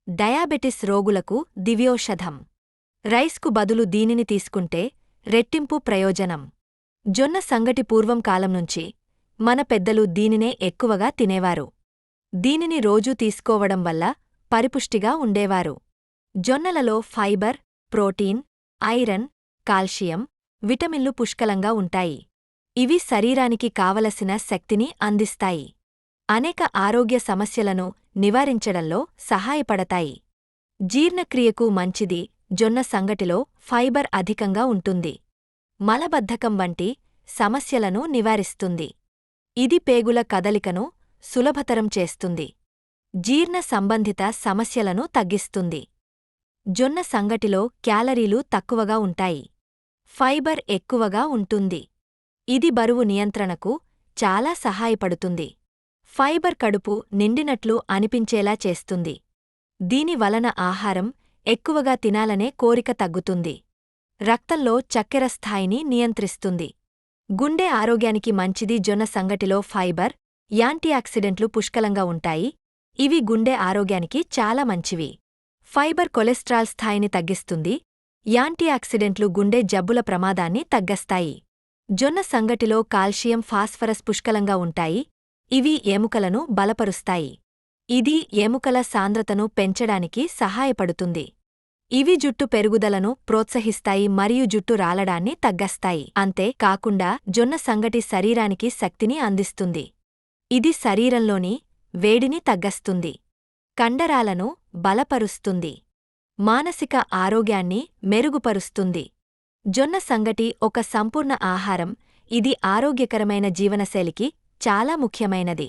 Diabetes రోగులకు దివ్యోషధం. రైస్కు బదులు దీనిని తీసుకుంటే రెట్టింపు ప్రయోజనం. జొన్న సంగటి పూర్వం కాలం నుంచి మన పెద్దలు దీనినే ఎక్కువగా తినేవారు. దీనిని రోజూ తీసుకోవడం వల్ల పరిపుష్టిగా ఉండేవారు. జొన్నలలో ఫైబర్, ప్రోటీన్, ఐరన్, కాల్షియం, విటమిన్లు పుష్కలంగా ఉంటాయి. ఇవి శరీరానికి కావలసిన శక్తిని అందిస్తాయి. అనేక ఆరోగ్య సమస్యలను నివారించడంలో సహాయపడతాయి. జీర్ణక్రియకు మంచిది. జొన్న సంగటిలో ఫైబర్ అధికంగా ఉంటుంది. మలబద్ధకం వంటి సమస్యలను నివారిస్తుంది. ఇది పేగుల కదలికను సులభతరం చేస్తుంది. జీర్ణ సంబంధిత సమస్యలను తగ్గిస్తుంది. జొన్న సంగటిలో క్యాలరీలు తక్కువగా ఉంటాయి. ఫైబర్ ఎక్కువగా ఉంటుంది. ఇది బరువు నియంత్రణకు చాలా సహాయపడుతుంది. ఫైబర్ కడుపు నిండినట్లు అనిపించేలా చేస్తుంది. దీని వలన ఆహారం ఎక్కువగా తినాలనే కోరిక తగ్గుతుంది. రక్తంలో చక్కెర స్థాయిని నియంత్రిస్తుంది. గుండె ఆరోగ్యానికి మంచిది. జొన్న సంగటిలో ఫైబర్, యాంటీఆక్సిడెంట్లు పుష్కలంగా ఉంటాయి. ఇవి గుండె ఆరోగ్యానికి చాలా మంచివి. ఫైబర్ కొలెస్ట్రాల్ స్థాయిని తగ్గిస్తుంది. యాంటీఆక్సిడెంట్లు గుండె జబ్బుల ప్రమాదాన్ని తగ్గస్తాయి. జొన్న సంగటిలో కాల్షియం, ఫాస్ఫరస్ పుష్కలంగా ఉంటాయి. ఇవి ఎముకలను బలపరుస్తాయి. ఇది ఎముకల సాంద్రతను పెంచడానికి సహాయపడుతుంది. ఇవి జుట్టు పెరుగుదలను ప్రోత్సహిస్తాయి మరియు జుట్టు రాలడాన్ని తగ్గస్తాయి. అంతే కాకుండా జొన్న సంగటి శరీరానికి శక్తిని అందిస్తుంది. ఇది శరీరంలోని వేడిని తగ్గస్తుంది. కండరాలను బలపరుస్తుంది. మానసిక ఆరోగ్యాన్ని మెరుగుపరుస్తుంది. జొన్న సంగటి ఒక సంపూర్ణ ఆహారం. ఇది ఆరోగ్యకరమైన జీవనశైలికి చాలా ముఖ్యమైనది.